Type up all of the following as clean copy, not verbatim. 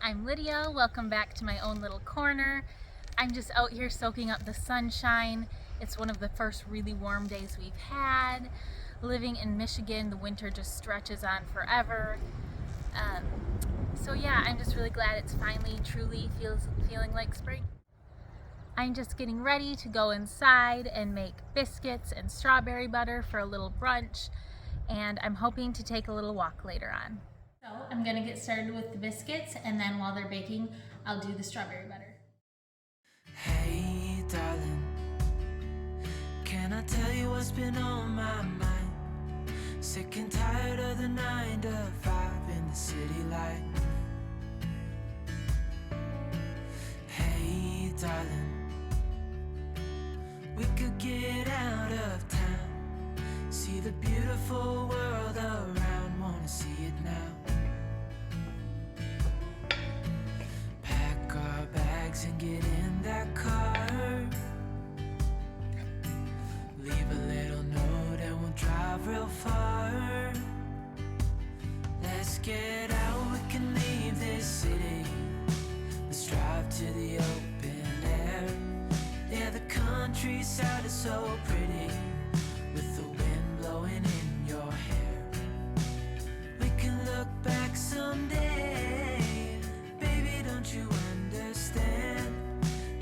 I'm Lydia. Welcome back to my own little corner. I'm just out here soaking up the sunshine. It's one of the first really warm days we've had. Living in Michigan, the winter just stretches on forever. So yeah, I'm just really glad it's finally truly feeling like spring. I'm just getting ready to go inside and make biscuits and strawberry butter for a little brunch, and I'm hoping to take a little walk later on. So I'm gonna get started with the biscuits, and then while they're baking, I'll do the strawberry butter. Hey darling, can I tell you what's been on my mind? Sick and tired of the 9 to 5 in the city life. Hey darling, we could get out of town, see the beautiful world around, wanna see it now. Pack our bags and get in that car, leave a little note and we'll drive real far. Let's get out, we can leave this city, let's drive to the open air. Yeah, the countryside is so pretty, with the wind blowing in your hair. We can look back someday, baby, don't you understand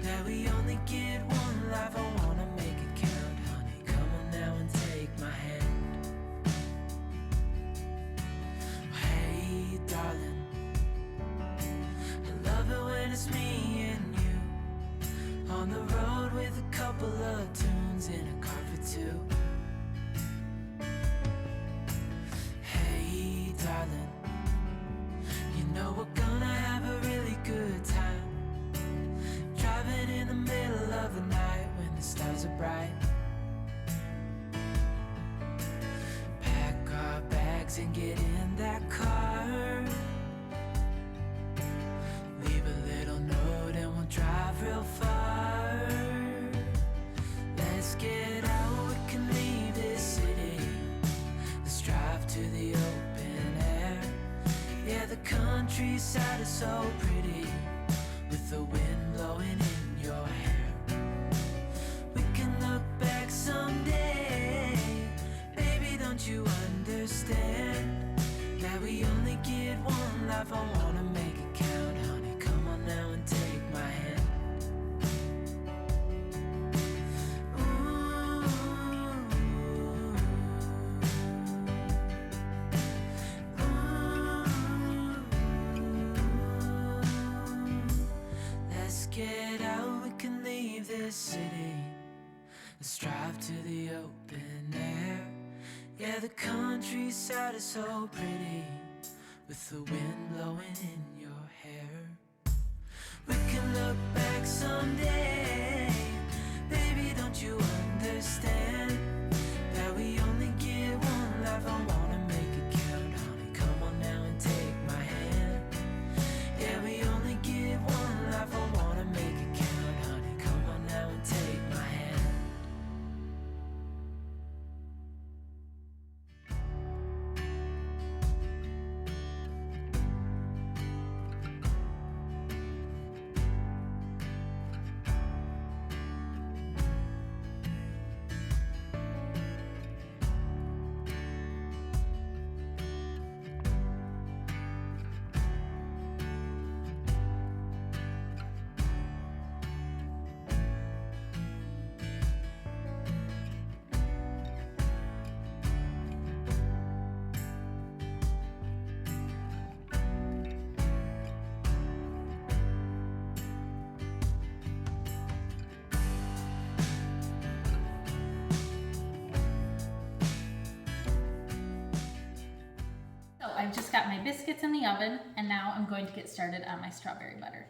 that we only get one life? I wanna make it count, honey, come on now and take my hand. Hey darling, I love it when it's me and you, on the road with a couple of tunes in a car for two. Hey darling, you know we're gonna have a really good time, driving in the middle of the night when the stars are bright. Pack our bags and get in that car, leave a little note and we'll drive real far. Let's get out, we can leave this city, let's drive to the open air. Yeah, the countryside is so pretty, with the wind blowing in your hair. We can look back someday, baby, don't you understand that we only get one life? I wanna make it count, honey, come on now and take my hand. Ooh, let's get out, we can leave this city, let's drive to the open air. Yeah, the countryside is so pretty, with the wind blowing in your hair. We can look back someday, baby, don't you understand that we only get one life? I wanna make it count, honey, come on now and take my hand. Yeah, we only get one life, I wanna make it count, honey, come on now and take my hand. So I've just got my biscuits in the oven, and now I'm going to get started on my strawberry butter.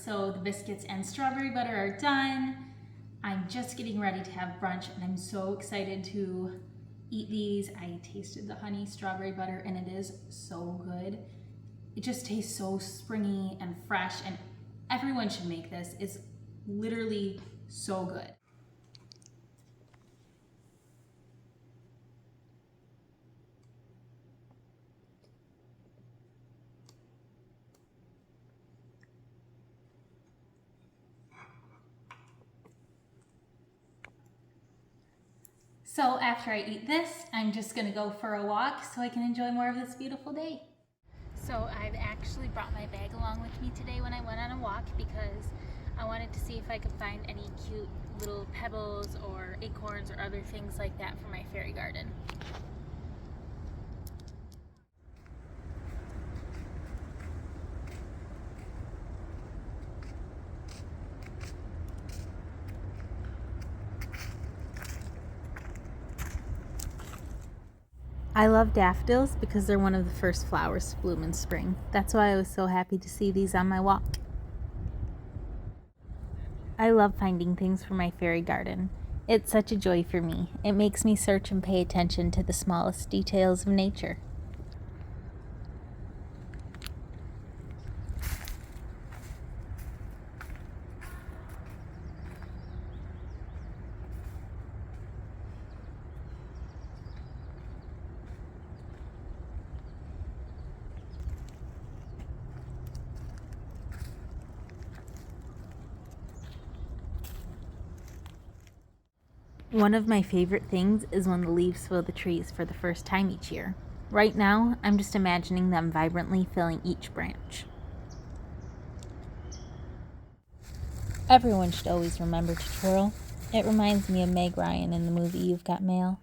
So the biscuits and strawberry butter are done. I'm just getting ready to have brunch and I'm so excited to eat these. I tasted the honey strawberry butter and it is so good. It just tastes so springy and fresh, and everyone should make this. It's literally so good. So after I eat this, I'm just gonna go for a walk so I can enjoy more of this beautiful day. So I've actually brought my bag along with me today when I went on a walk because I wanted to see if I could find any cute little pebbles or acorns or other things like that for my fairy garden. I love daffodils because they're one of the first flowers to bloom in spring. That's why I was so happy to see these on my walk. I love finding things for my fairy garden. It's such a joy for me. It makes me search and pay attention to the smallest details of nature. One of my favorite things is when the leaves fill the trees for the first time each year. Right now, I'm just imagining them vibrantly filling each branch. Everyone should always remember to twirl. It reminds me of Meg Ryan in the movie You've Got Mail.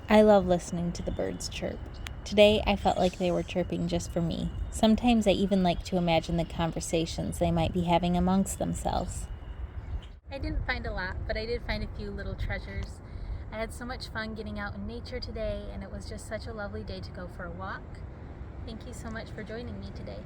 I love listening to the birds chirp. Today, I felt like they were chirping just for me. Sometimes I even like to imagine the conversations they might be having amongst themselves. I didn't find a lot, but I did find a few little treasures. I had so much fun getting out in nature today, and it was just such a lovely day to go for a walk. Thank you so much for joining me today.